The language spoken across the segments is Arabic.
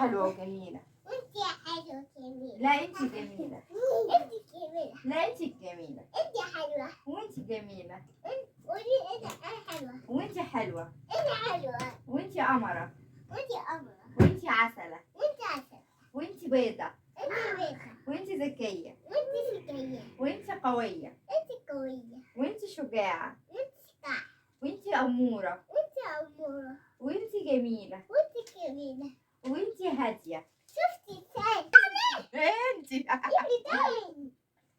حلوة وجميلة. انت حلوة جميلة. لا انت جميلة. انت جميلة. لا انت جميلة. انت حلوة. وانت جميلة. قولي انا حلوة. وانت حلوة. انا حلوة. وانت قمرة. وانت قمرة. وانت عسلة. وانت عسل. وانت بيضة. انت بيضة. وانت ذكية. وانت ذكية. وانت قوية. انت قوية. وانت شجاعة. وانت شجاعة. وانت أمورة. وانت أمورة. وانت جميلة. وانت جميلة. وانت هادية. شفتي ازاي؟ انت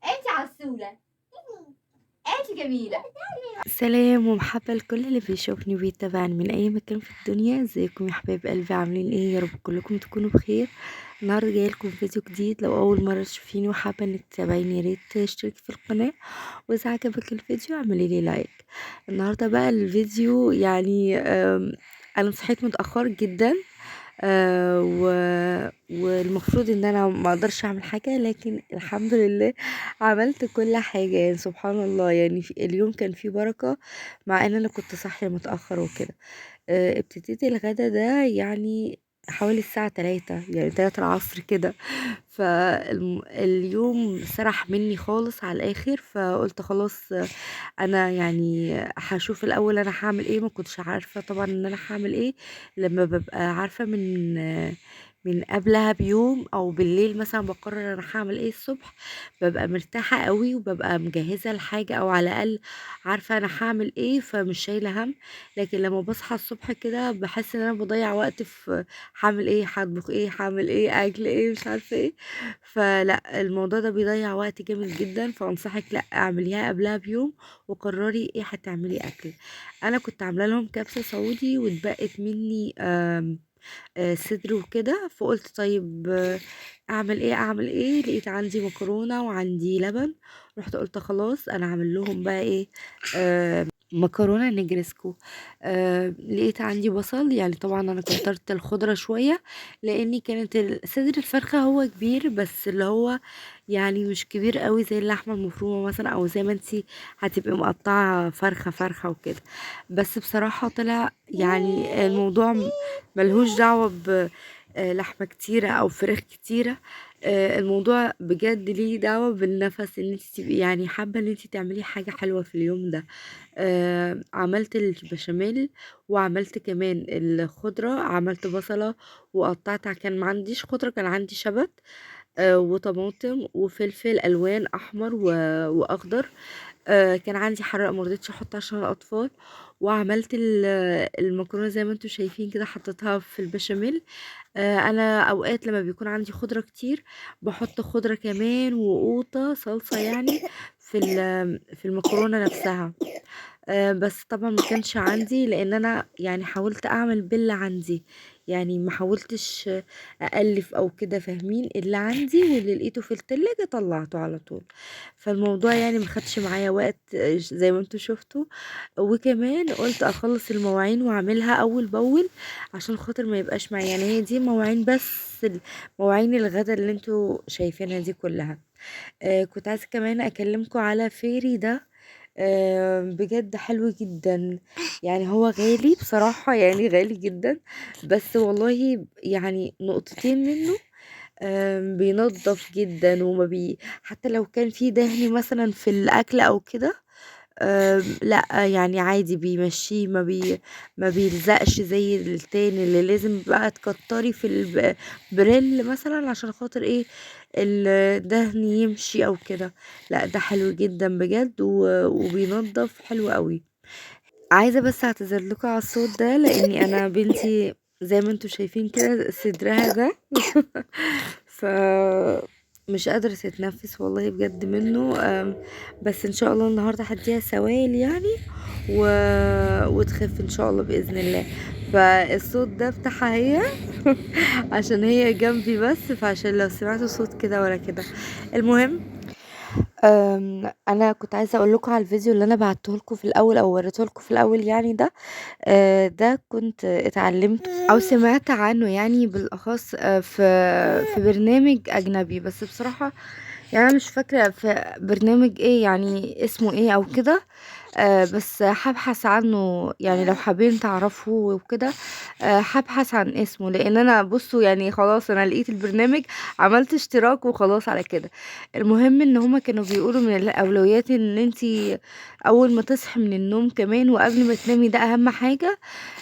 انت عسولة. انت جميلة. سلام ومحبة لكل اللي بيشوفني وبيتابعني من اي مكان في الدنيا. ازيكم يا حبايب قلبي، عاملين ايه؟ يا رب كلكم تكونوا بخير. النهارده جايه لكم فيديو جديد. لو اول مره تشوفيني وحابه انك تتابعيني، يا ريت تشتركي في القناه، واذا عجبك الفيديو اعملي لي لايك. النهارده بقى الفيديو يعني انا صحيت متاخر جدا، والمفروض ان انا ما اقدرش اعمل حاجه، لكن الحمد لله عملت كل حاجه. يعني سبحان الله، يعني اليوم كان فيه بركه مع ان انا كنت صاحيه متاخر وكده. ابتديت الغدا ده يعني حوالي الساعة 3، يعني 3 العصر كده. فاليوم سرح مني خالص على الآخر، فقلت خلاص انا يعني هشوف الاول انا هعمل ايه. ما كنتش عارفة طبعا ان انا هعمل ايه. لما ببقى عارفة من قبلها بيوم او بالليل مثلا بقرر انا هعمل ايه الصبح، ببقى مرتاحة قوي وببقى مجهزة الحاجة، او على الاقل عارفة انا هعمل ايه، فمش شايلة هم. لكن لما بصحى الصبح كده بحس ان انا بضيع وقت في هعمل ايه، هطبخ ايه، هعمل ايه، اكل ايه، مش عارفة ايه. فلا، الموضوع ده بيضيع وقت جامد جدا. فانصحك لا، اعمليها قبلها بيوم وقرري ايه هتعملي اكل. انا كنت عامله لهم كبسه سعودي واتبقت مني صدر وكده، فقلت طيب اعمل ايه. لقيت عندي مكرونه وعندي لبن، رحت قلت خلاص انا اعمل لهم بقى ايه، مكرونه نجرسكو. لقيت عندي بصل، يعني طبعا انا كترت الخضره شويه، لاني كانت صدر الفرخه هو كبير، بس اللي هو يعني مش كبير قوي زي اللحمه المفرومه مثلا، او زي ما انتي هتبقي مقطعه فرخه فرخه وكده. بس بصراحه طلع يعني الموضوع ملهوش دعوه بلحمه كتيره او فراخ كتيره. الموضوع بجد ليه دعوه بالنفس، ان انتي تبقي يعني حابه ان انتي تعملي حاجه حلوه في اليوم ده. عملت البشاميل، وعملت كمان الخضرة، عملت بصلة وقطعتها. كان ما عنديش خضرة، كان عندي شبت وطماطم وفلفل الوان احمر واخضر. كان عندي حراق مرضتش احط عشان الاطفال. وعملت المكرونه زي ما انتم شايفين كده، حطيتها في البشاميل. انا اوقات لما بيكون عندي خضره كتير بحط خضره كمان وقوطه صلصه يعني في المكرونه نفسها. بس طبعا ما كانش عندي، لان انا يعني حاولت اعمل باللي عندي، يعني ما حاولتش أألف او كده، فاهمين؟ اللي عندي واللي لقيته في التلاجة طلعته على طول. فالموضوع يعني ما خدش معايا وقت زي ما انتوا شفتوا. وكمان قلت اخلص المواعين واعملها اول باول، عشان خاطر ما يبقاش معايا. يعني هي دي مواعين بس، مواعين الغدا اللي انتوا شايفينها دي كلها. كنت عايزة كمان اكلمكم على فيري ده. بجد حلو جدا. يعني هو غالي بصراحة، يعني غالي جدا، بس والله يعني نقطتين منه بينضف جدا، حتى لو كان في دهن مثلا في الاكل او كده، لا يعني عادي بيمشيه، ما بيلزقش زي التاني اللي لازم بقى تكتري في البريل مثلا عشان خاطر ايه، الدهن يمشي او كده. لا ده حلو جدا بجد، وبينضف حلو قوي. عايزه بس اعتذر لكم على الصوت ده، لاني انا بنتي زي ما انتوا شايفين كده صدرها ده ف مش قادرة تتنفس والله بجد منه. بس ان شاء الله النهاردة هديها سوائل يعني و... وتخف ان شاء الله بإذن الله. فالصوت ده بتاعها هي عشان هي جنبي بس، فعشان لو سمعتوا صوت كده ولا كده. المهم، انا كنت عايزه اقول لكم على الفيديو اللي انا بعته لكم في الاول او وريته لكم في الاول، يعني ده ده كنت اتعلمت او سمعت عنه، يعني بالاخص في برنامج اجنبي. بس بصراحه يعني انا مش فاكره في برنامج ايه، يعني اسمه ايه او كده. بس هابحث عنه يعني لو حابين تعرفوا وكده. هابحث عن اسمه، لان انا بصوا يعني خلاص انا لقيت البرنامج، عملت اشتراك وخلاص على كده. المهم ان هما كانوا بيقولوا من الاولويات ان انتي اول ما تصحي من النوم كمان وقبل ما تنامي، ده اهم حاجة،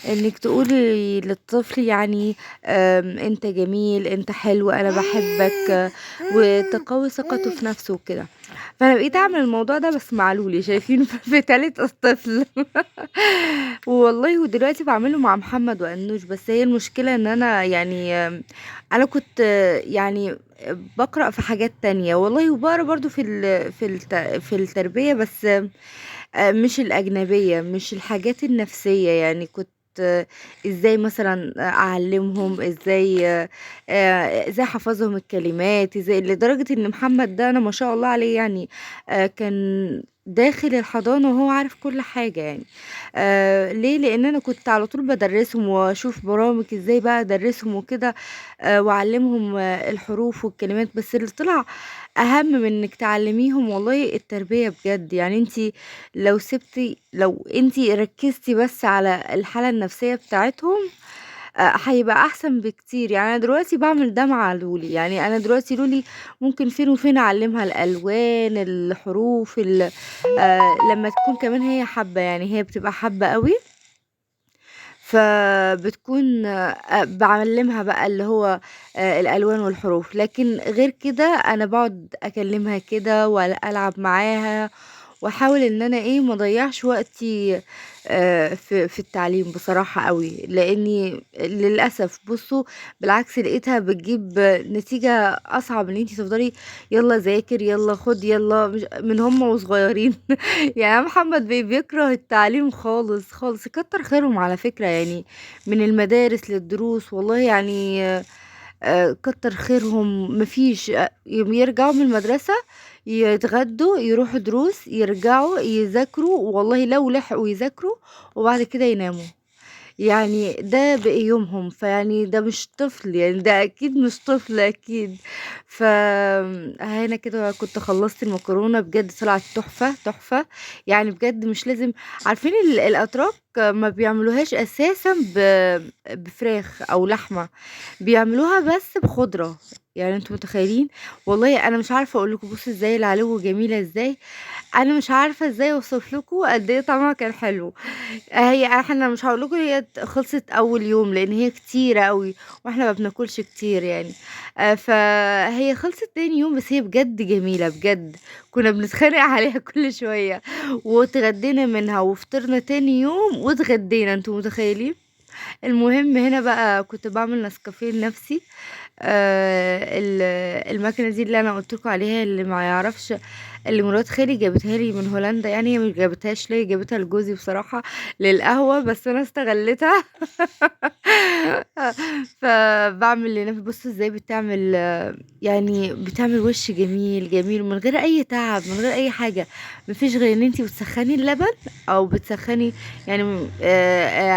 انك تقولي للطفل يعني انت جميل، انت حلو، انا بحبك، وتقوي ثقته في نفسه وكده. فانا بقيت اعمل الموضوع ده بس مع لولي، شايفين في تالت الطفل. والله ودلوقتي بعمله مع محمد وانوش. بس هي المشكلة ان انا يعني انا كنت يعني بقرأ في حاجات تانية والله، وبقرأ برضو في التربية، بس مش الأجنبية، مش الحاجات النفسية. يعني كنت ازاي مثلا اعلمهم، ازاي احفظهم الكلمات، ازاي، لدرجة ان محمد ده انا ما شاء الله عليه يعني كان داخل الحضانة وهو عارف كل حاجة يعني. ليه؟ لان انا كنت على طول بدرسهم واشوف برامج ازاي بقى ادرسهم وكده، واعلمهم الحروف والكلمات. بس اللي طلع اهم من انك تعلميهم والله التربية بجد. يعني انتي لو انتي ركزتي بس على الحالة النفسية بتاعتهم، هيبقى احسن بكتير. يعني انا دلوقتي بعمل ده مع لولي. يعني انا دلوقتي لولي ممكن فين وفين اعلمها الالوان، الحروف، لما تكون كمان هي حابة، يعني هي بتبقى حابة قوي، فبتكون بعلمها بقى اللي هو الالوان والحروف. لكن غير كده انا بقعد اكلمها كده والعب معاها، واحاول ان انا ايه ما اضيعش وقتي في التعليم بصراحة قوي. لاني للاسف بصوا بالعكس لقيتها بتجيب نتيجة اصعب، ان انتي تفضلي يلا ذاكر يلا خد يلا من هم وصغيرين. يعني محمد بيكره التعليم خالص خالص، كتر خيرهم على فكرة يعني، من المدارس للدروس والله يعني. كتر خيرهم. مفيش يرجعوا من المدرسة يتغدوا يروحوا دروس يرجعوا يذاكروا، والله لو لحقوا يذاكروا وبعد كده يناموا. يعني ده بقى يومهم. فيعني ده مش طفل، يعني ده اكيد مش طفل اكيد. هنا كده كنت خلصت المكرونة، بجد طلعت تحفة تحفة. يعني بجد مش لازم، عارفين الاتراك ما بيعملوهاش اساسا بفراخ او لحمة، بيعملوها بس بخضرة. يعني انتوا متخيلين؟ والله انا مش عارفه اقول لكم بصوا ازاي العلو جميله ازاي. انا مش عارفه ازاي اوصف لكم قد ايه طعمها كان حلو. هي احنا مش هقول لكم هي خلصت اول يوم لان هي كتيره قوي، واحنا ما بناكلش كتير يعني. فهي خلصت تاني يوم، بس هي بجد جميله بجد. كنا بنتخانق عليها كل شويه، واتغدينا منها وفطرنا تاني يوم واتغدينا، انتوا متخيلين؟ المهم هنا بقى كنت بعمل نسكافيه لنفسي. الماكينه دي اللي انا قلت لكم عليها، اللي ما يعرفش، اللي مرات خالي جابتها لي من هولندا. يعني هي مش جابتهاش ليا، جابتها لجوزي بصراحه للقهوه، بس انا استغلتها. فبعمل لنفسي بصوا ازاي بتعمل يعني بتعمل وش جميل جميل من غير اي تعب، من غير اي حاجه. مفيش غير ان انتي بتسخني اللبن او بتسخني يعني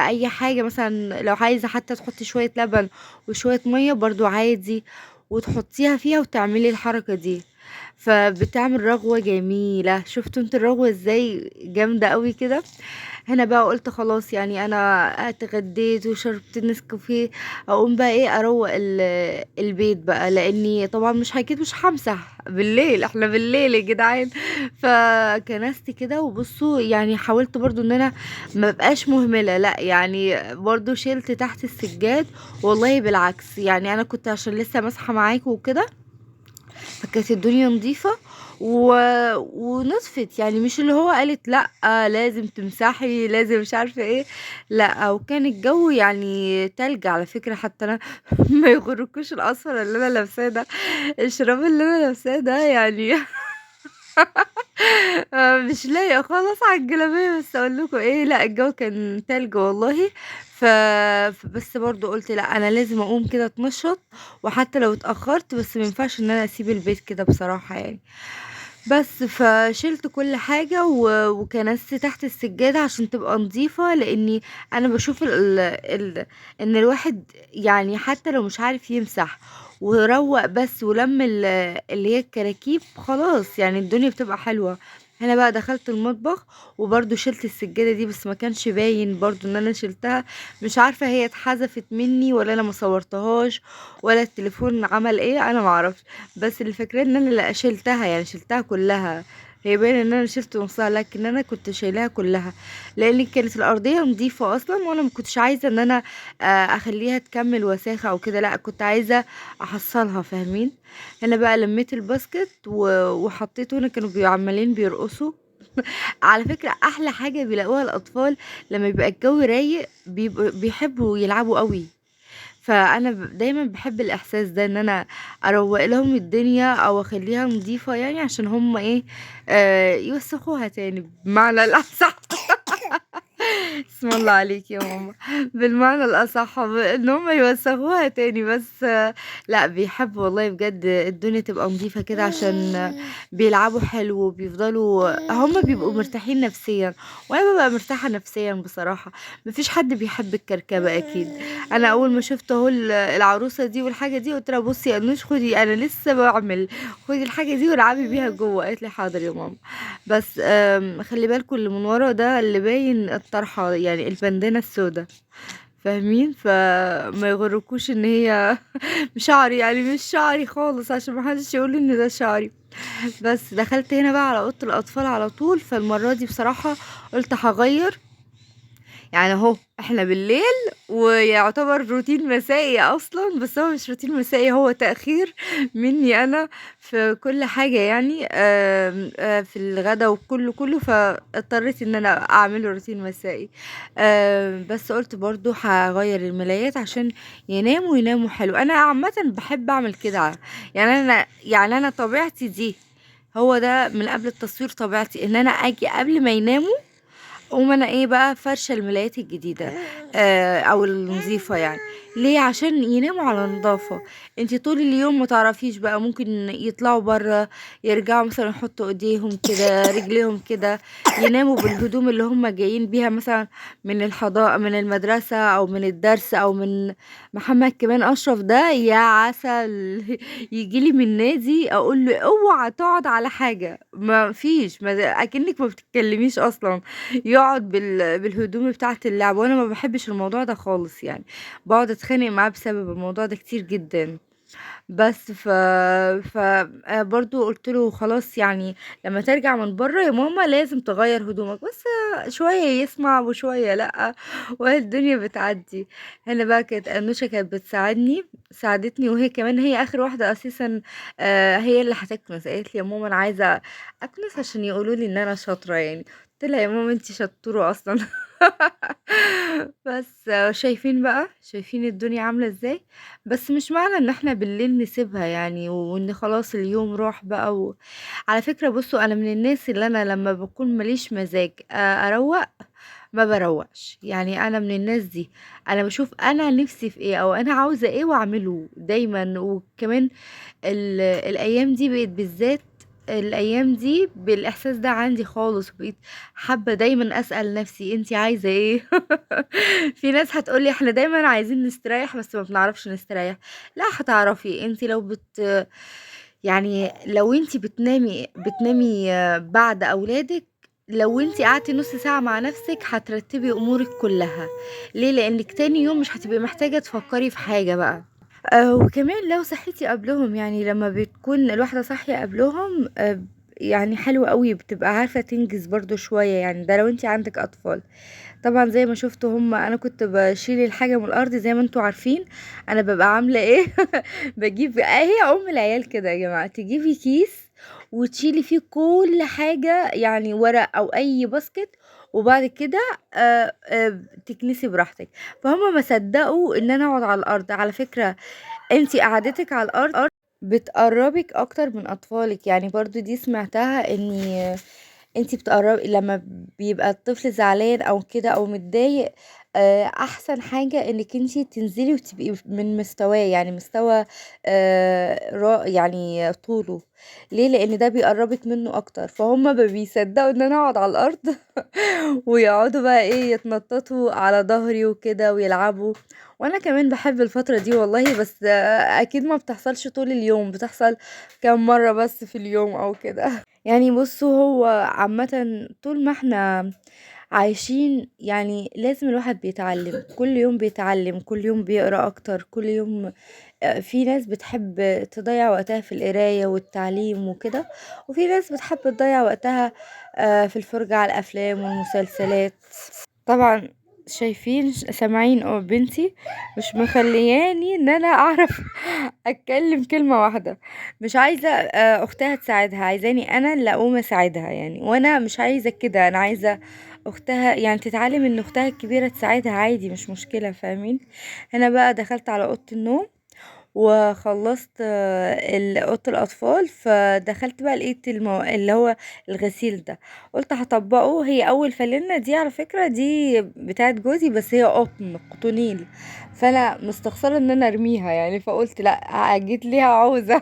اي حاجه. مثلا لو عايزه حتى تحطي شويه لبن وشويه ميه برضو عادي، وتحطيها فيها وتعملي الحركه دي، فبتعمل رغوه جميله. شفتوا انتوا الرغوه ازاي جامده قوي كده؟ هنا بقى قلت خلاص يعني انا اتغديت وشربت نسكافيه، اقوم بقى ايه اروق البيت بقى، لاني طبعا مش اكيد مش همسح بالليل، احنا بالليل يا جدعان. فكنست كده وبصوا يعني حاولت برضو ان انا ما بقاش مهملة، لا يعني برضو شلت تحت السجاد. والله بالعكس يعني انا كنت عشان لسه ماسحة معاكم وكده، فكانت الدنيا نظيفة و... ونطفت. يعني مش اللي هو قالت لا لازم تمسحي لازم مش عارفة ايه، لا. وكان الجو يعني تلج على فكرة حتى انا. ما يغركوش الاصفر اللي انا لابساه ده، الشراب اللي انا لابساه ده يعني. مش لايقة خالص على الجلابية. بس اقول لكم ايه، لا الجو كان تلج والله. ف... بس برضو قلت لا انا لازم اقوم كده اتنشط، وحتى لو اتأخرت بس ما ينفعش ان انا اسيب البيت كده بصراحة يعني. بس فشلت كل حاجة وكنست تحت السجادة عشان تبقى نظيفة، لاني انا بشوف ان الواحد يعني حتى لو مش عارف يمسح وروق بس ولم اللي هي الكراكيب، خلاص يعني الدنيا بتبقى حلوة. هنا بقى دخلت المطبخ وبرضو شلت السجادة دي، بس ما كانش باين برضو ان انا شلتها. مش عارفة هي اتحذفت مني ولا انا ما صورتهاش ولا التليفون عمل ايه، انا ما اعرفش. بس اللي فاكراه ان انا لا شلتها، يعني شلتها كلها. هي باين ان انا شلت نصها، لكن انا كنت شايلاها كلها لان كانت الارضيه نظيفه اصلا، وانا ما كنتش عايزه ان انا اخليها تكمل وساخه او كده، لا كنت عايزه احصلها، فاهمين. انا بقى لميت الباسكت وحطيته هنا، كانوا عمالين بيرقصوا. على فكرة احلى حاجة بيلاقوها الاطفال لما يبقى الجو رايق، بيحبوا يلعبوا قوي. فانا دايما بحب الاحساس ده، ان انا اروق لهم الدنيا او اخليها نظيفة، يعني عشان هم ايه، يوسخوها تاني بمعنى الاصح. اسم الله عليك يا ماما. بالمعنى الأصح ان هم يوسخوها تاني، بس لا بيحبوا والله بجد الدنيا تبقى نظيفة كده، عشان بيلعبوا حلو وبيفضلوا هم بيبقوا مرتاحين نفسيا، وانا ببقى مرتاحة نفسيا بصراحة. مفيش حد بيحب الكركبة اكيد. انا اول ما شفت اهو العروسة دي والحاجة دي، قلت لها بصي يا انوش خدي، انا لسه بعمل، خدي الحاجة دي والعبي بيها جوه. قالت لي حاضر يا ماما. بس خلي بالكم اللي من ورا ده اللي باين الطرحة، يعني البندانة السوداء، فاهمين. فما يغركوش ان هي شعري، يعني مش شعري خالص، عشان ما حدش يقول ان ده شعري. بس دخلت هنا بقى على اوضه الاطفال على طول. فالمره دي بصراحه قلت هغير، يعني اهو احنا بالليل ويعتبر روتين مسائي اصلا، بس هو مش روتين مسائي، هو تأخير مني انا في كل حاجة، يعني في الغدا وكله فاضطريت ان انا اعمله روتين مسائي. بس قلت برضو هغير الملايات عشان يناموا حلو. انا عامة بحب اعمل كده، يعني انا طبيعتي دي، هو ده من قبل التصوير طبيعتي، ان انا اجي قبل ما يناموا اقوم انا ايه بقى فرشه الملايات الجديده، او النظيفه يعني. ليه؟ عشان يناموا على نظافه. انتي طول اليوم ما تعرفيش بقى، ممكن يطلعوا بره، يرجعوا مثلا يحطوا ايديهم كده رجليهم كده، يناموا بالهدوم اللي هم جايين بيها مثلا من الحضاء من المدرسه او من الدرس او من محمد كمان اشرف ده يا عسل. يجيلي من النادي اقول له اوعى تقعد على حاجه، ما فيش، ما اكنك ما بتتكلميش اصلا، يقعد بالهدوم بتاعة اللعب. وانا ما بحبش الموضوع ده خالص، يعني بقعد اتخانق معاه بسبب الموضوع ده كتير جدا. بس ف برضو قلت له خلاص، يعني لما ترجع من بره يا ماما لازم تغير هدومك، بس شوية يسمع وشوية لأ، والدنيا بتعدي. هنا بقى كانت أنوشة كانت ساعدتني، وهي كمان هي آخر واحدة أساسا. هي اللي هتكنس، قالت لي يا ماما أنا عايزة أكنس عشان يقولوا لي إن أنا شاطرة يعني. قلت لها يا ماما انتي شطورة أصلا. بس شايفين الدنيا عاملة ازاي. بس مش معنى ان احنا بالليل نسيبها يعني، وان خلاص اليوم راح بقى على فكرة بصوا، انا من الناس اللي انا لما بكون ماليش مزاج اروق، ما بروقش. يعني انا من الناس دي، انا بشوف انا نفسي في ايه او انا عاوزة ايه واعمله دايما. وكمان الايام دي بقت بالذات، الايام دي بالاحساس ده عندي خالص، بقيت حابة دايما اسأل نفسي انتي عايزة ايه. في ناس هتقولي احنا دايما عايزين نستريح بس ما بنعرفش نستريح. لا هتعرفي انتي لو يعني لو انتي بتنامي بعد اولادك، لو انتي قعدتي نص ساعة مع نفسك هترتبي امورك كلها. ليه؟ لانك تاني يوم مش هتبقي محتاجة تفكري في حاجة بقى. وكمان لو صحيتي قبلهم، يعني لما بتكون الواحدة صاحية قبلهم، يعني حلو قوي، بتبقى عارفة تنجز برضو شوية، يعني ده لو انتي عندك اطفال. طبعا زي ما شفتوا هم، انا كنت بشيل الحاجة من الارض زي ما انتوا عارفين انا ببقى عاملة ايه. بجيب هي ام العيال كده يا جماعة، تجيبي كيس وتشيلي فيه كل حاجة، يعني ورق او اي باسكت، وبعد كده تكنسي براحتك. فهم ما صدقوا ان انا اقعد على الارض. على فكرة انتي قعدتك على الارض بتقربك اكتر من اطفالك، يعني برضو دي سمعتها اني انتي بتقربي لما بيبقى الطفل زعلان او كده او متضايق، احسن حاجة انك انتي تنزلي وتبقي من مستواه، يعني مستوى يعني طوله. ليه؟ لان ده بيقربك منه اكتر، فهم ما بيصدقوا ان انا اقعد على الارض ويقعدوا بقى ايه يتنططوا على ظهري وكده ويلعبوا. وانا كمان بحب الفترة دي والله، بس اكيد ما بتحصلش طول اليوم، بتحصل كام مرة بس في اليوم او كده. يعني بصوا، هو عامة طول ما احنا عايشين يعني لازم الواحد بيتعلم كل يوم، بيتعلم كل يوم، بيقرأ اكتر كل يوم. في ناس بتحب تضيع وقتها في القراية والتعليم وكده، وفي ناس بتحب تضيع وقتها في الفرجة على الافلام والمسلسلات. طبعا شايفين سامعين بنتي مش مخلياني ان انا اعرف اتكلم كلمة واحدة. مش عايزة اختها تساعدها، عايزاني انا اللي اقوم اساعدها يعني، وانا مش عايزة كده، انا عايزة اختها يعني تتعلم ان اختها الكبيرة تساعدها عادي، مش مشكلة، فاهمين؟ هنا بقى دخلت على اوضة النوم وخلصت اوضه الاطفال، فدخلت بقى لقيت اللي هو الغسيل ده، قلت هطبقه. هي اول فانلة دي على فكرة دي بتاعت جوزي، بس هي قطنيل، فانا مستخسرة ان انا ارميها يعني، فقلت لا، جيت ليها عوزة.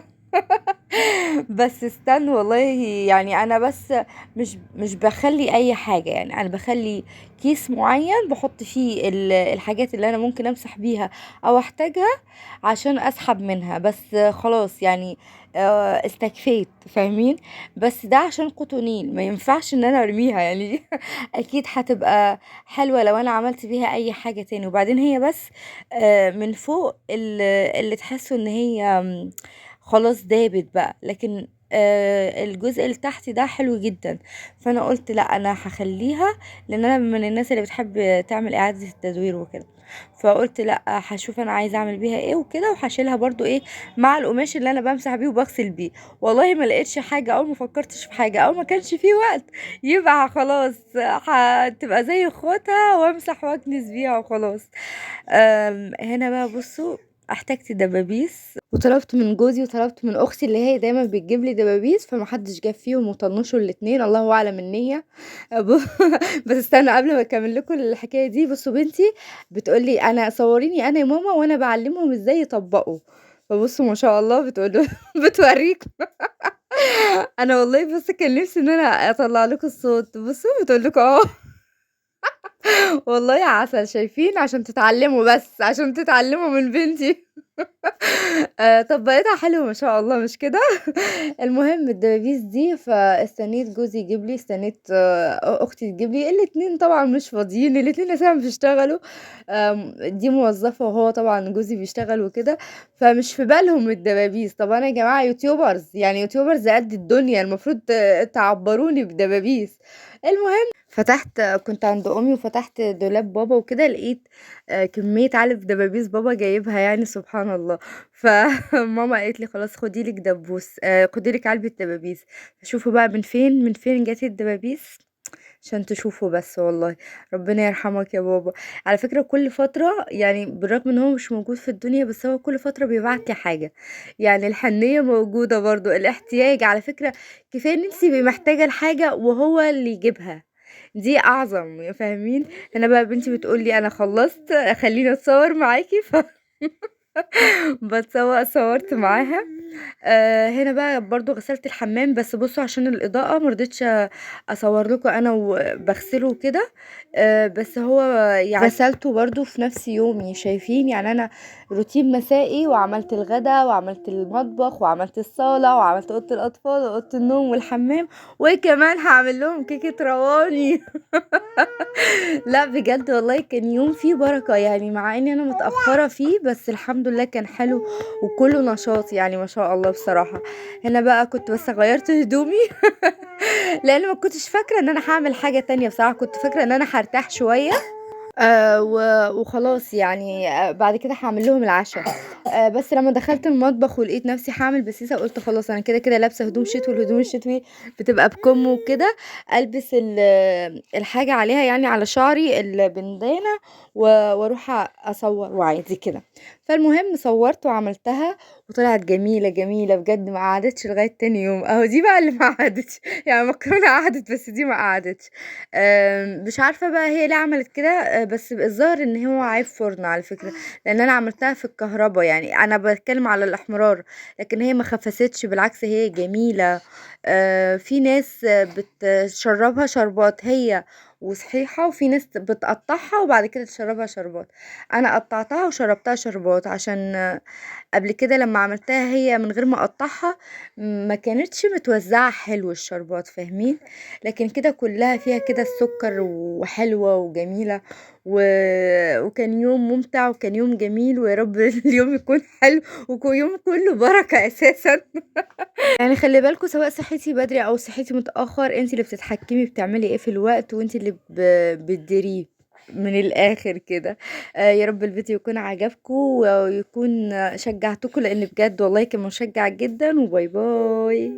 بس استنى والله، يعني انا بس مش بخلي اي حاجة، يعني انا بخلي كيس معين بحط فيه الحاجات اللي انا ممكن امسح بيها او احتاجها عشان اسحب منها، بس خلاص يعني استكفيت، فاهمين؟ بس ده عشان قطنين، ما ينفعش ان انا ارميها يعني. اكيد هتبقى حلوة لو انا عملت بيها اي حاجة تاني. وبعدين هي بس من فوق اللي تحسوا ان هي خلاص دابت بقى، لكن الجزء اللي تحت ده حلو جدا. فانا قلت لا، انا هخليها، لان انا من الناس اللي بتحب تعمل اعادة التدوير وكده. فقلت لا، هشوف انا عايزه اعمل بيها ايه وكده، وهشيلها برضو ايه مع القماش اللي انا بمسح بيه وبغسل بيه. والله ما لقيتش حاجه او ما فكرتش في حاجه او ما كانش فيه وقت، يبقى خلاص هتبقى زي اخواتها وامسح واكنس بيها وخلاص. هنا بقى بصوا، احتجت دبابيس وطلبت من جوزي وطلبت من اختي اللي هي دايما بتجيب لي دبابيس، فمحدش جاب فيهم وطنشوا الاتنين، الله اعلم النية. ب- بس استنى قبل ما اكمل لكم الحكايه دي، بصوا بنتي بتقولي انا صوريني انا يا ماما وانا بعلمهم ازاي يطبقوا. فبصوا ما شاء الله بتقول بتوريكم. انا والله بس كان نفسي ان انا اطلع لكم الصوت، بصوا بتقول لكم اهو. والله عسل، شايفين؟ عشان تتعلموا، بس عشان تتعلموا من بنتي. طبقتها حلو ما شاء الله، مش كده؟ المهم الدبابيس دي، فاستنيت جوزي يجيب لي، استنيت اختي تجيب لي، الاتنين طبعا مش فاضيين، الاتنين اساسا بيشتغلوا. دي موظفة وهو طبعا جوزي بيشتغل وكده، فمش في بالهم الدبابيس. طب انا يا جماعة يوتيوبرز، يعني يوتيوبرز قد الدنيا، المفروض تعبروني بدبابيس. المهم كنت عند امي وفتحت دولاب بابا وكده، لقيت كمية علب دبابيس بابا جايبها، يعني سبحان الله. فماما قالت لي خلاص خدي لك دبوس، خدي لك علبة دبابيس. شوفوا بقى من فين جت الدبابيس، عشان تشوفوا بس والله. ربنا يرحمك يا بابا. على فكرة كل فترة، يعني بالرغم ان هو مش موجود في الدنيا، بس هو كل فترة بيبعت لي حاجة. يعني الحنية موجودة برضو، الاحتياج على فكرة. كفاية ان انت تبقي محتاجة الحاجة وهو اللي يجيبها، دي اعظم، فاهمين؟ انا بقى بنتي بتقولي انا خلصت، خليني اتصور معاكي. صورت معاها. هنا بقى برضو غسلت الحمام، بس بصوا عشان الإضاءة مرضتش أصور لكم أنا وبغسله كده. بس هو يعني غسلته برضو في نفس يومي، شايفين؟ يعني أنا روتين مسائي، وعملت الغدا وعملت المطبخ وعملت الصالة وعملت أوضة الأطفال وأوضة النوم والحمام، وكمان هعمل لهم كيكة رواني. لا بجد والله كان يوم فيه بركة، يعني مع اني انا متأخرة فيه، بس الحمد لله كان حلو وكله نشاط، يعني ما شاء الله بصراحة. هنا بقى كنت بس غيرت هدومي. لان ما كنتش فاكرة ان انا هعمل حاجة تانية بصراحة، كنت فاكرة ان انا هرتاح شوية وخلاص يعني. بعد كده هعمل لهم العشاء. بس لما دخلت المطبخ ولقيت نفسي هعمل بسيسه قلت خلاص انا كده كده لابسه هدوم شتوي، والهدوم الشتوي بتبقى بكم وكده، البس الحاجه عليها يعني على شعري البندانه واروح اصور وعادي كده. فالمهم صورت وعملتها وطلعت جميله جميله بجد، ما قعدتش لغايه تاني يوم اهو. دي بقى اللي ما قعدتش يعني مكرونه قعدت بس دي ما قعدتش. مش عارفه بقى هي ليه عملت كده، بس الظاهر ان هو عيب فرن على فكره، لان انا عملتها في الكهرباء، يعني انا بتكلم على الاحمرار، لكن هي ما خفستش بالعكس هي جميلة. في ناس بتشربها شربات هي وصحيحة، وفي ناس بتقطعها وبعد كده تشربها شربات. انا قطعتها وشربتها شربات عشان قبل كده لما عملتها هي من غير ما اقطعها ما كانتش متوزعة حلو الشربات، فاهمين؟ لكن كده كلها فيها كده السكر وحلوة وجميلة و... وكان يوم ممتع وكان يوم جميل، ويا رب اليوم يكون حلو ويكون يوم كله بركة اساسا. يعني خلي بالكوا سواء صحيتي بدري او صحيتي متأخر، انتي اللي بتتحكمي بتعملي ايه في الوقت، وانتي اللي بتديريه من الاخر كده. يا رب الفيديو يكون عجبكم ويكون شجعتكم، لان بجد والله كان مشجع جدا. وباي باي.